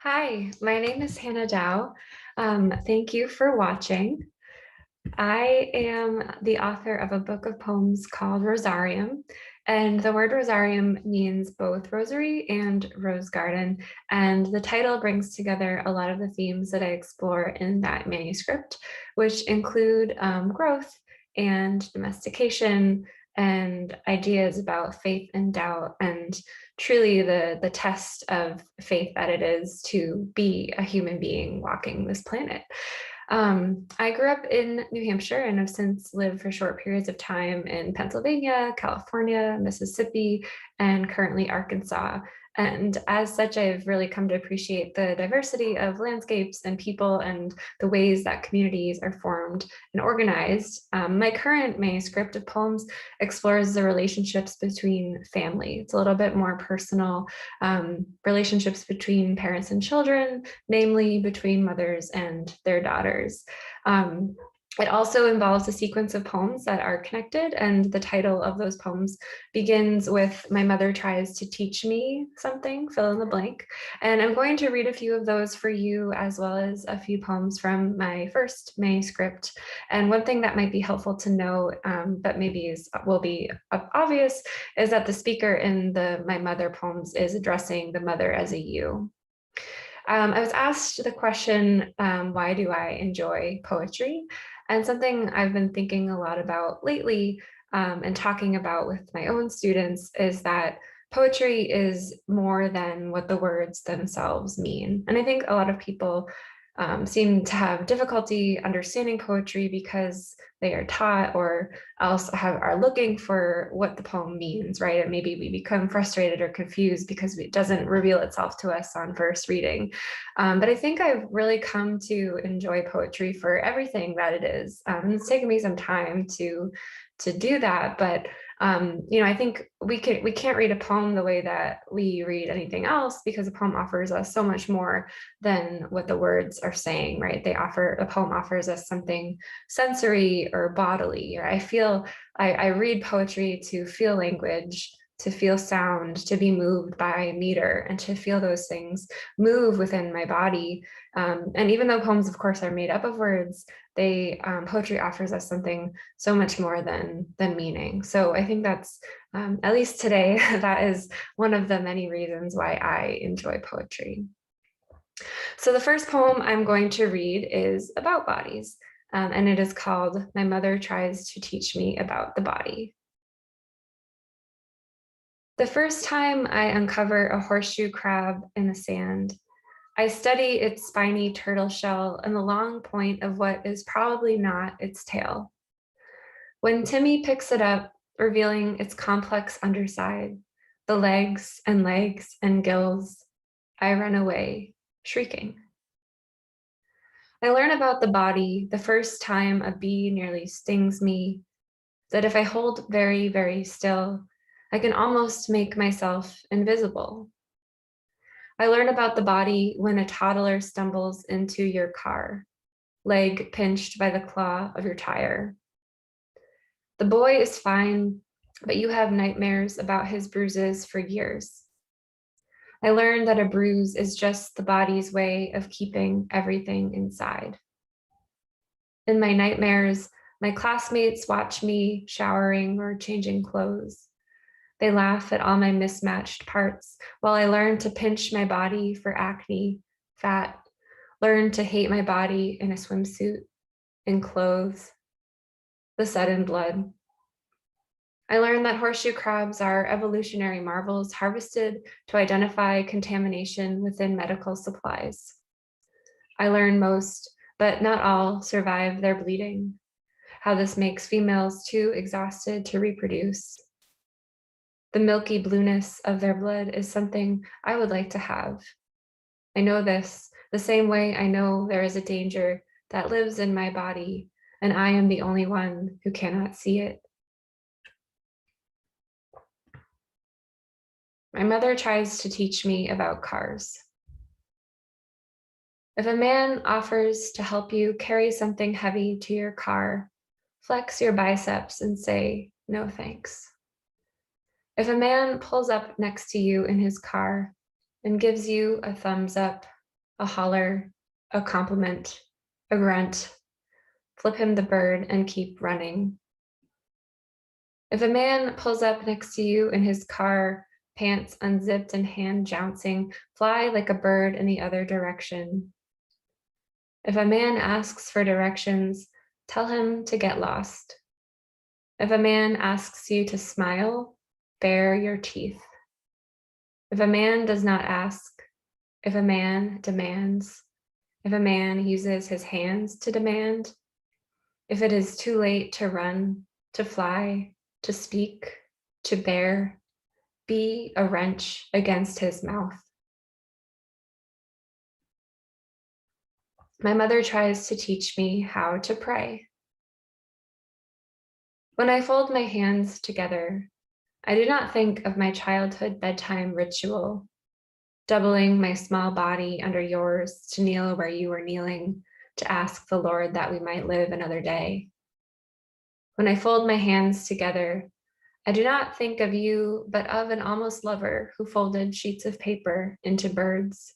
Hi, my name is Hannah Dow. Thank you for watching. I am the author of a book of poems called Rosarium, and the word Rosarium means both rosary and rose garden, and the title brings together a lot of the themes that I explore in that manuscript, which include growth and domestication and ideas about faith and doubt and truly the test of faith that it is to be a human being walking this planet. I grew up in New Hampshire and have since lived for short periods of time in Pennsylvania, California, Mississippi, and currently Arkansas. And as such, I've really come to appreciate the diversity of landscapes and people and the ways that communities are formed and organized. My current manuscript of poems explores the relationships between family. It's a little bit more personal, relationships between parents and children, namely between mothers and their daughters. It also involves a sequence of poems that are connected, and the title of those poems begins with "My mother tries to teach me something, fill in the blank." And I'm going to read a few of those for you, as well as a few poems from my first manuscript. And one thing that might be helpful to know, but maybe will be obvious, is that the speaker in the My Mother poems is addressing the mother as a you. I was asked the question, why do I enjoy poetry? And something I've been thinking a lot about lately, and talking about with my own students, is that poetry is more than what the words themselves mean. And I think a lot of people seem to have difficulty understanding poetry because they are taught or else are looking for what the poem means, right? And maybe we become frustrated or confused because it doesn't reveal itself to us on first reading. But I think I've really come to enjoy poetry for everything that it is. And it's taken me some time to do that, but I think we can't read a poem the way that we read anything else, because a poem offers us so much more than what the words are saying, right? A poem offers us something sensory or bodily. Or I read poetry to feel language, to feel sound, to be moved by meter, and to feel those things move within my body. And even though poems, of course, are made up of words, poetry offers us something so much more than meaning. So I think that's, at least today, that is one of the many reasons why I enjoy poetry. So the first poem I'm going to read is about bodies, and it is called "My Mother Tries to Teach Me About the Body." The first time I uncover a horseshoe crab in the sand, I study its spiny turtle shell and the long point of what is probably not its tail. When Timmy picks it up, revealing its complex underside, the legs and gills, I run away, shrieking. I learn about the body the first time a bee nearly stings me, that if I hold very, very still, I can almost make myself invisible. I learn about the body when a toddler stumbles into your car, leg pinched by the claw of your tire. The boy is fine, but you have nightmares about his bruises for years. I learned that a bruise is just the body's way of keeping everything inside. In my nightmares, my classmates watch me showering or changing clothes. They laugh at all my mismatched parts while I learn to pinch my body for acne, fat, learn to hate my body in a swimsuit, in clothes, the sudden blood. I learned that horseshoe crabs are evolutionary marvels harvested to identify contamination within medical supplies. I learned most, but not all, survive their bleeding, how this makes females too exhausted to reproduce. The milky blueness of their blood is something I would like to have. I know this the same way I know there is a danger that lives in my body, and I am the only one who cannot see it. My mother tries to teach me about cars. If a man offers to help you carry something heavy to your car, flex your biceps and say, no thanks. If a man pulls up next to you in his car and gives you a thumbs up, a holler, a compliment, a grunt, flip him the bird and keep running. If a man pulls up next to you in his car, pants unzipped and hand jouncing, fly like a bird in the other direction. If a man asks for directions, tell him to get lost. If a man asks you to smile, bare your teeth. If a man does not ask, if a man demands, if a man uses his hands to demand, if it is too late to run, to fly, to speak, to bear, be a wrench against his mouth. My mother tries to teach me how to pray. When I fold my hands together, I do not think of my childhood bedtime ritual, doubling my small body under yours to kneel where you were kneeling, to ask the Lord that we might live another day. When I fold my hands together, I do not think of you, but of an almost lover who folded sheets of paper into birds.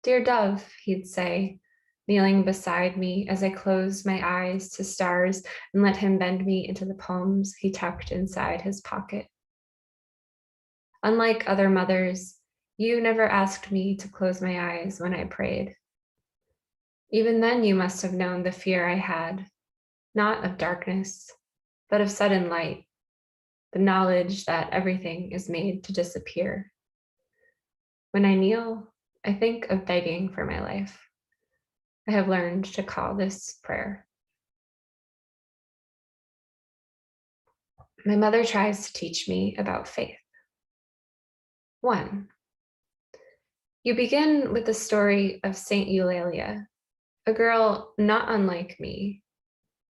Dear dove, he'd say, kneeling beside me as I closed my eyes to stars and let him bend me into the poems he tucked inside his pocket. Unlike other mothers, you never asked me to close my eyes when I prayed. Even then, you must have known the fear I had, not of darkness, but of sudden light, the knowledge that everything is made to disappear. When I kneel, I think of begging for my life. I have learned to call this prayer. My mother tries to teach me about faith. 1. You begin with the story of Saint Eulalia, a girl not unlike me,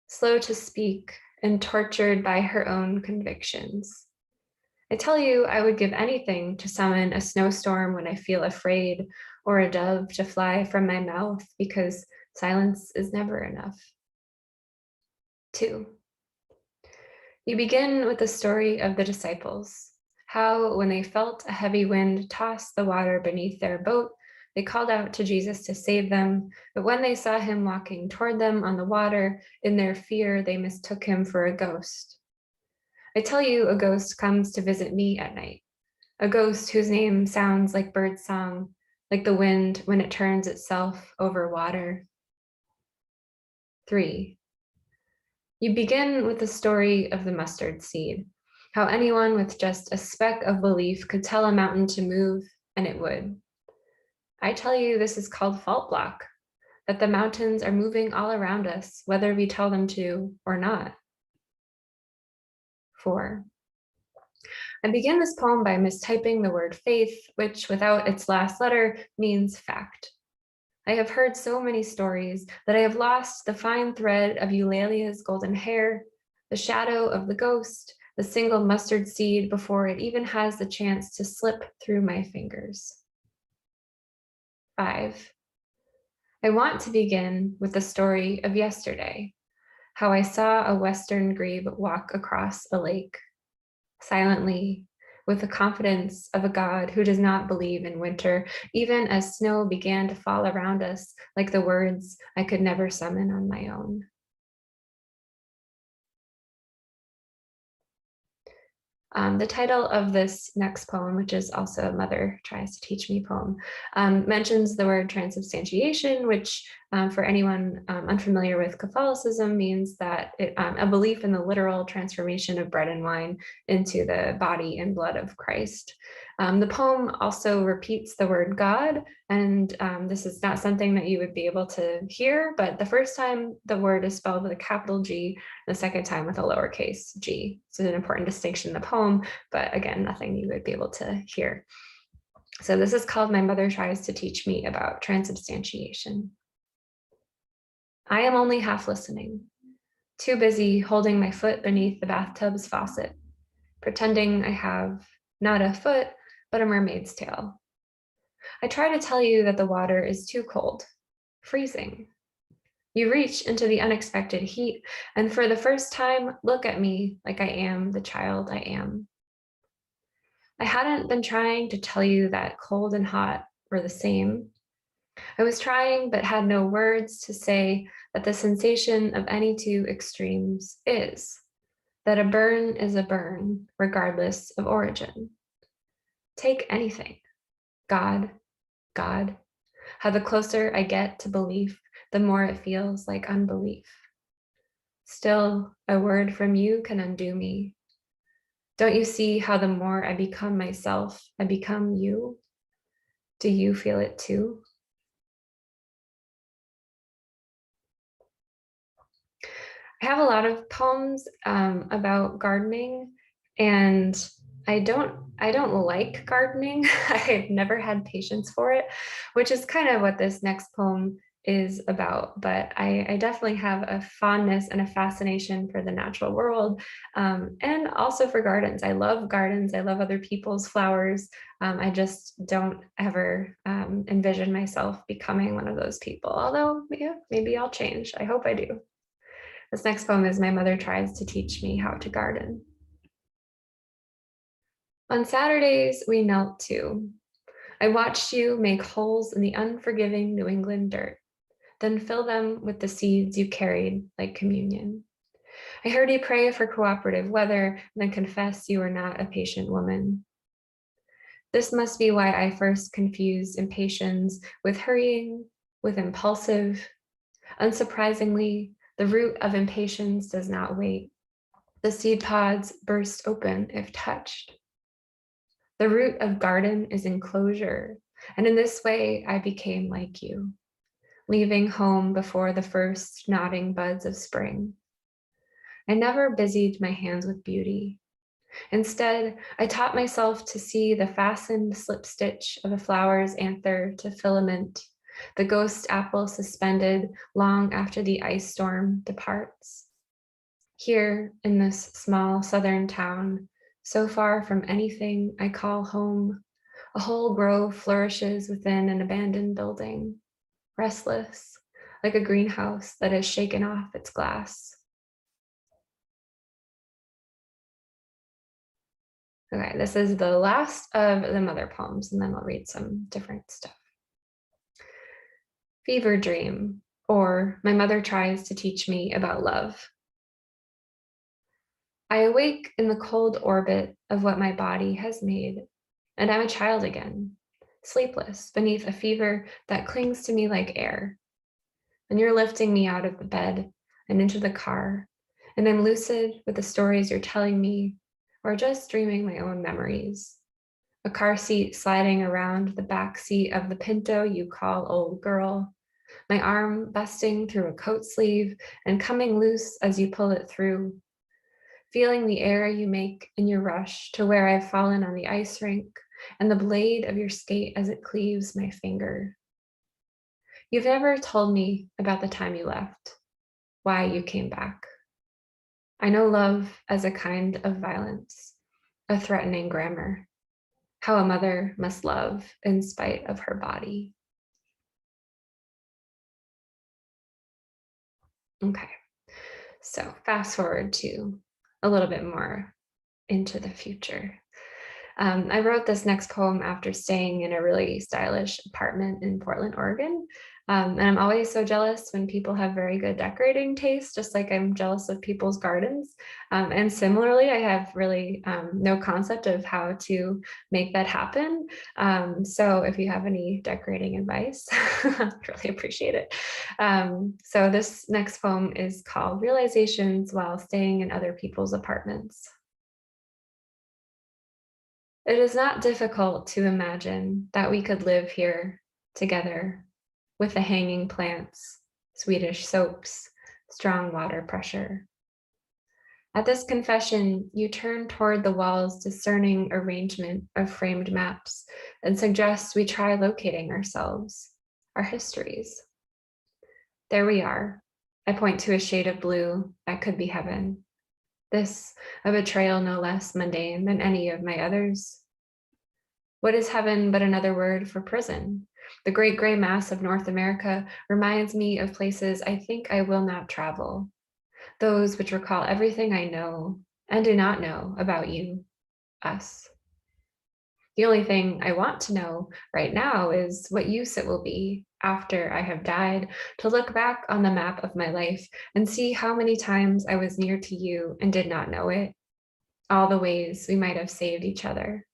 slow to speak and tortured by her own convictions. I tell you, I would give anything to summon a snowstorm when I feel afraid, or a dove to fly from my mouth, because silence is never enough. 2. You begin with the story of the disciples, how when they felt a heavy wind toss the water beneath their boat, they called out to Jesus to save them, but when they saw him walking toward them on the water, in their fear, they mistook him for a ghost. I tell you, a ghost comes to visit me at night, a ghost whose name sounds like bird song, like the wind when it turns itself over water. 3. You begin with the story of the mustard seed, how anyone with just a speck of belief could tell a mountain to move, and it would. I tell you, this is called fault block, that the mountains are moving all around us, whether we tell them to or not. 4. I begin this poem by mistyping the word faith, which without its last letter means fact. I have heard so many stories that I have lost the fine thread of Eulalia's golden hair, the shadow of the ghost, the single mustard seed before it even has the chance to slip through my fingers. 5. I want to begin with the story of yesterday, how I saw a Western grebe walk across a lake, silently, with the confidence of a God who does not believe in winter, even as snow began to fall around us like the words I could never summon on my own. The title of this next poem, which is also a Mother Tries to Teach Me poem, mentions the word transubstantiation, which for anyone unfamiliar with Catholicism means that a belief in the literal transformation of bread and wine into the body and blood of Christ. The poem also repeats the word God, and this is not something that you would be able to hear, but the first time the word is spelled with a capital G, the second time with a lowercase g. It's an important distinction in the poem, but again, nothing you would be able to hear. So this is called My Mother Tries to Teach Me About Transubstantiation. I am only half listening, too busy holding my foot beneath the bathtub's faucet, pretending I have not a foot, but a mermaid's tail. I try to tell you that the water is too cold, freezing. You reach into the unexpected heat, and for the first time, look at me like I am the child I am. I hadn't been trying to tell you that cold and hot were the same. I was trying, but had no words to say that the sensation of any two extremes is that a burn is a burn, regardless of origin. Take anything, God, God. How the closer I get to belief, the more it feels like unbelief. Still, a word from you can undo me. Don't you see how the more I become myself, I become you? Do you feel it too? I have a lot of poems about gardening, and I don't like gardening. I've never had patience for it, which is kind of what this next poem is about. But I definitely have a fondness and a fascination for the natural world, and also for gardens. I love gardens. I love other people's flowers. I just don't ever envision myself becoming one of those people. Although, yeah, maybe I'll change. I hope I do. This next poem is My Mother Tries to Teach Me How to Garden. On Saturdays, we knelt too. I watched you make holes in the unforgiving New England dirt, then fill them with the seeds you carried like communion. I heard you pray for cooperative weather, then confess you were not a patient woman. This must be why I first confused impatience with hurrying, with impulsive. Unsurprisingly, the root of impatience does not wait. The seed pods burst open if touched. The root of garden is enclosure, and in this way I became like you, leaving home before the first nodding buds of spring. I never busied my hands with beauty. Instead, I taught myself to see the fastened slip stitch of a flower's anther to filament, the ghost apple suspended long after the ice storm departs. Here in this small southern town, so far from anything I call home, a whole grove flourishes within an abandoned building, restless, like a greenhouse that has shaken off its glass. Okay, this is the last of the mother poems, and then I'll read some different stuff. Fever Dream, or My Mother Tries to Teach Me About Love. I awake in the cold orbit of what my body has made, and I'm a child again, sleepless beneath a fever that clings to me like air. And you're lifting me out of the bed and into the car, and I'm lucid with the stories you're telling me, or just dreaming my own memories. A car seat sliding around the back seat of the Pinto you call old girl, my arm busting through a coat sleeve and coming loose as you pull it through, feeling the air you make in your rush to where I've fallen on the ice rink and the blade of your skate as it cleaves my finger. You've never told me about the time you left, why you came back. I know love as a kind of violence, a threatening grammar, how a mother must love in spite of her body. Okay, so fast forward to a little bit more into the future. I wrote this next poem after staying in a really stylish apartment in Portland, Oregon. And I'm always so jealous when people have very good decorating taste, just like I'm jealous of people's gardens. And similarly, I have really no concept of how to make that happen. So if you have any decorating advice, I'd really appreciate it. So this next poem is called Realizations While Staying in Other People's Apartments. It is not difficult to imagine that we could live here together with the hanging plants, Swedish soaps, strong water pressure. At this confession, you turn toward the wall's discerning arrangement of framed maps and suggest we try locating ourselves, our histories. There we are. I point to a shade of blue that could be heaven. This, a betrayal no less mundane than any of my others. What is heaven but another word for prison? The great gray mass of North America reminds me of places I think I will not travel, those which recall everything I know and do not know about you, us. The only thing I want to know right now is what use it will be after I have died, to look back on the map of my life and see how many times I was near to you and did not know it, all the ways we might have saved each other.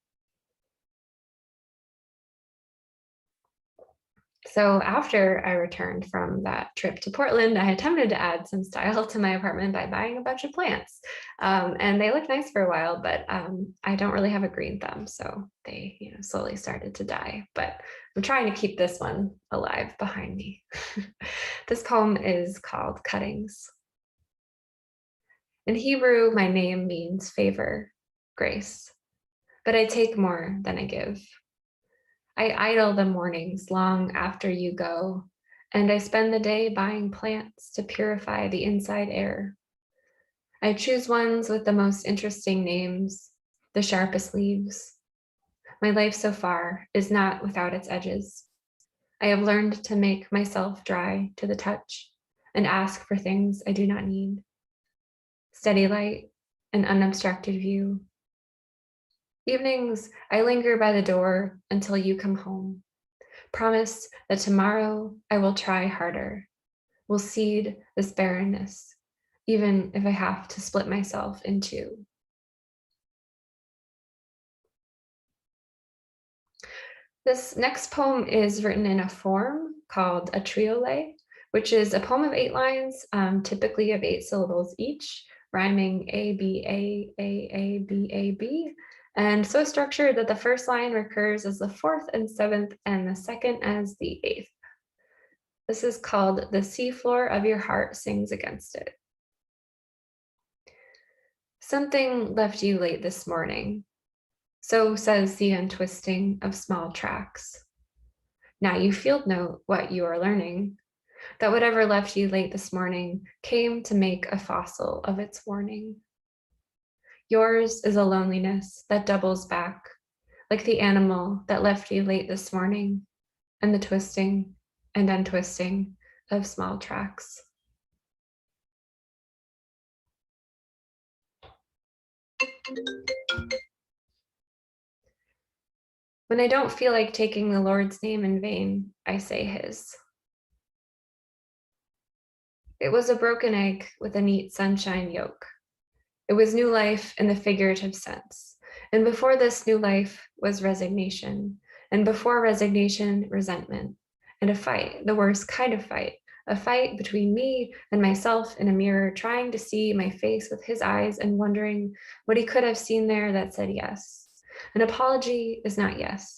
So after I returned from that trip to Portland, I attempted to add some style to my apartment by buying a bunch of plants. And they looked nice for a while, but I don't really have a green thumb, so they slowly started to die. But I'm trying to keep this one alive behind me. This poem is called Cuttings. In Hebrew, my name means favor, grace, but I take more than I give. I idle the mornings long after you go, and I spend the day buying plants to purify the inside air. I choose ones with the most interesting names, the sharpest leaves. My life so far is not without its edges. I have learned to make myself dry to the touch and ask for things I do not need. Steady light, an unobstructed view. Evenings, I linger by the door until you come home. Promise that tomorrow I will try harder, will seed this barrenness, even if I have to split myself in two. This next poem is written in a form called a triole, which is a poem of 8 lines, typically of 8 syllables each, rhyming A, B, A, B, A, B, and so structured that the first line recurs as the 4th and 7th, and the second as the 8th. This is called The Seafloor of Your Heart Sings Against It. Something left you late this morning, so says the untwisting of small tracks. Now you field note what you are learning, that whatever left you late this morning came to make a fossil of its warning. Yours is a loneliness that doubles back, like the animal that left you late this morning, and the twisting and untwisting of small tracks. When I don't feel like taking the Lord's name in vain, I say his. It was a broken egg with a neat sunshine yolk. It was new life in the figurative sense. And before this new life was resignation. And before resignation, resentment. And a fight, the worst kind of fight. A fight between me and myself in a mirror, trying to see my face with his eyes and wondering what he could have seen there that said yes. An apology is not yes.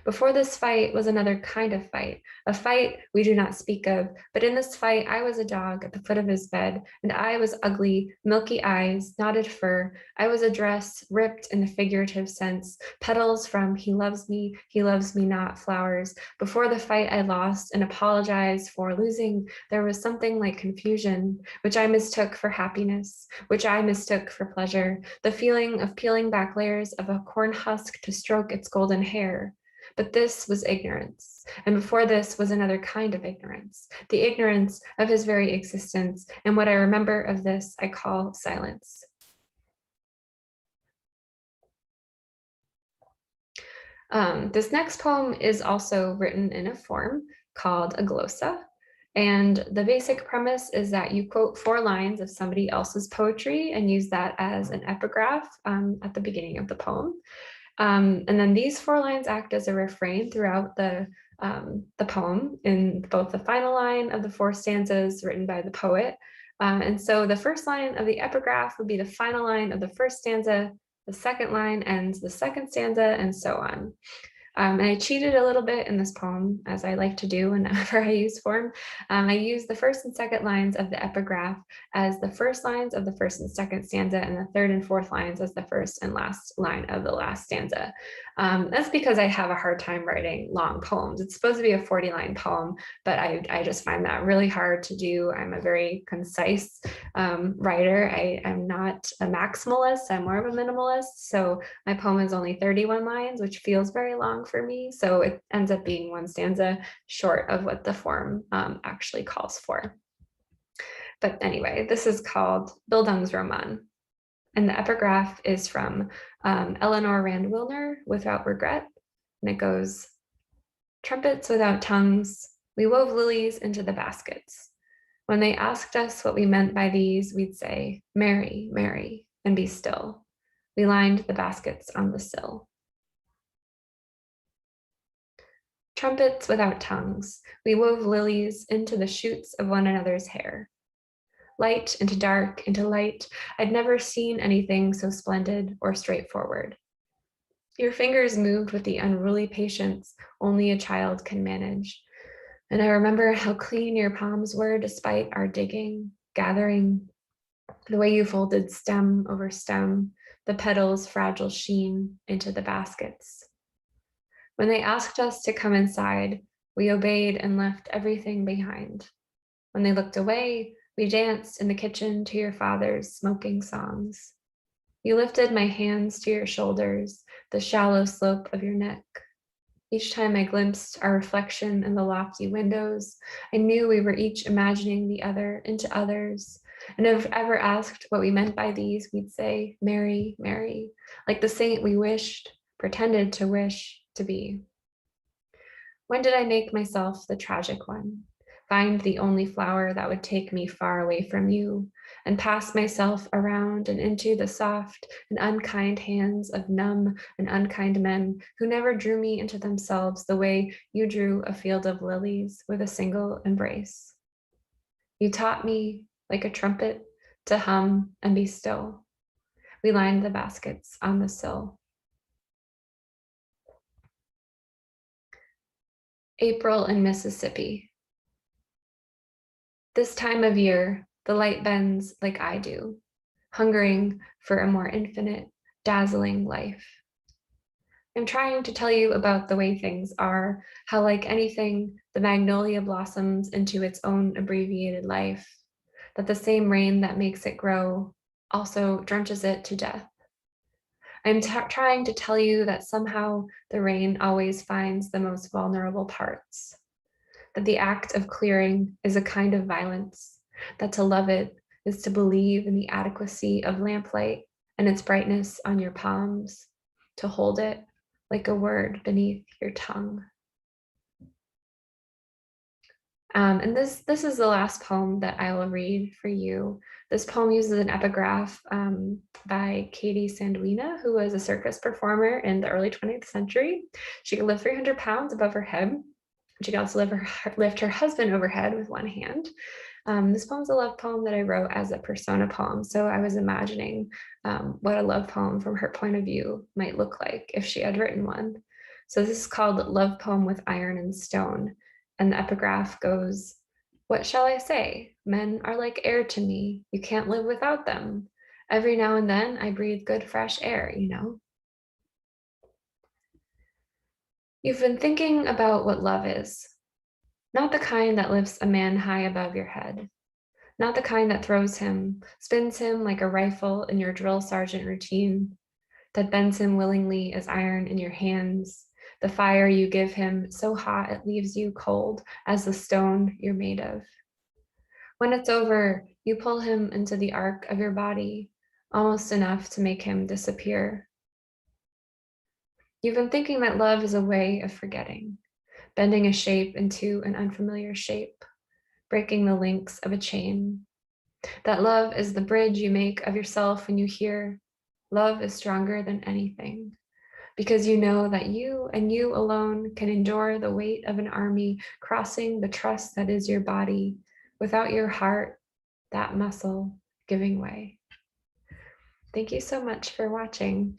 Before this fight was another kind of fight, a fight we do not speak of, but in this fight I was a dog at the foot of his bed, and I was ugly, milky eyes, knotted fur. I was a dress ripped in the figurative sense, petals from he loves me not flowers. Before the fight I lost and apologized for losing. There was something like confusion, which I mistook for happiness, which I mistook for pleasure, the feeling of peeling back layers of a corn husk to stroke its golden hair. But this was ignorance, and before this was another kind of ignorance, the ignorance of his very existence, and what I remember of this I call silence. This next poem is also written in a form called a glossa, and the basic premise is that you quote 4 lines of somebody else's poetry and use that as an epigraph at the beginning of the poem. And then these 4 lines act as a refrain throughout the poem in both the final line of the 4 stanzas written by the poet. And so the first line of the epigraph would be the final line of the first stanza, the second line ends the second stanza, and so on. And I cheated a little bit in this poem, as I like to do whenever I use form. I use the first and second lines of the epigraph as the first lines of the first and second stanza, and the third and fourth lines as the first and last line of the last stanza. That's because I have a hard time writing long poems. It's supposed to be a 40-line poem, but I just find that really hard to do. I'm a very concise writer. I am not a maximalist, I'm more of a minimalist. So my poem is only 31 lines, which feels very long for me. So it ends up being 1 stanza short of what the form actually calls for. But anyway, this is called Bildungsroman. And the epigraph is from Eleanor Rand Wilner, Without Regret. And it goes, trumpets without tongues, we wove lilies into the baskets. When they asked us what we meant by these, we'd say, Mary, Mary, and be still. We lined the baskets on the sill. Trumpets without tongues, we wove lilies into the shoots of one another's hair. Light into dark into light, I'd never seen anything so splendid or straightforward. Your fingers moved with the unruly patience only a child can manage. And I remember how clean your palms were despite our digging, gathering, the way you folded stem over stem, the petals' fragile sheen into the baskets. When they asked us to come inside, we obeyed and left everything behind. When they looked away, we danced in the kitchen to your father's smoking songs. You lifted my hands to your shoulders, the shallow slope of your neck. Each time I glimpsed our reflection in the lofty windows, I knew we were each imagining the other into others. And if ever asked what we meant by these, we'd say, Mary, Mary, like the saint we wished, pretended to wish to be. When did I make myself the tragic one? Find the only flower that would take me far away from you, and pass myself around and into the soft and unkind hands of numb and unkind men who never drew me into themselves the way you drew a field of lilies with a single embrace. You taught me, like a trumpet, to hum and be still. We lined the baskets on the sill. April in Mississippi. This time of year, the light bends like I do, hungering for a more infinite, dazzling life. I'm trying to tell you about the way things are, how like anything, the magnolia blossoms into its own abbreviated life, that the same rain that makes it grow also drenches it to death. I'm trying to tell you that somehow the rain always finds the most vulnerable parts, that the act of clearing is a kind of violence, that to love it is to believe in the adequacy of lamplight and its brightness on your palms, to hold it like a word beneath your tongue. And this is the last poem that I will read for you. This poem uses an epigraph by Katie Sandwina, who was a circus performer in the early 20th century. She could lift 300 pounds above her head. She could also lift her husband overhead with one hand. This poem's a love poem that I wrote as a persona poem. So I was imagining what a love poem from her point of view might look like if she had written one. So this is called Love Poem with Iron and Stone. And the epigraph goes, what shall I say? Men are like air to me. You can't live without them. Every now and then I breathe good fresh air, you know. You've been thinking about what love is. Not the kind that lifts a man high above your head. Not the kind that throws him, spins him like a rifle in your drill sergeant routine, that bends him willingly as iron in your hands, the fire you give him so hot it leaves you cold as the stone you're made of. When it's over, you pull him into the arc of your body, almost enough to make him disappear. You've been thinking that love is a way of forgetting, bending a shape into an unfamiliar shape, breaking the links of a chain. That love is the bridge you make of yourself when you hear, love is stronger than anything, because you know that you and you alone can endure the weight of an army crossing the trust that is your body, without your heart, that muscle, giving way. Thank you so much for watching.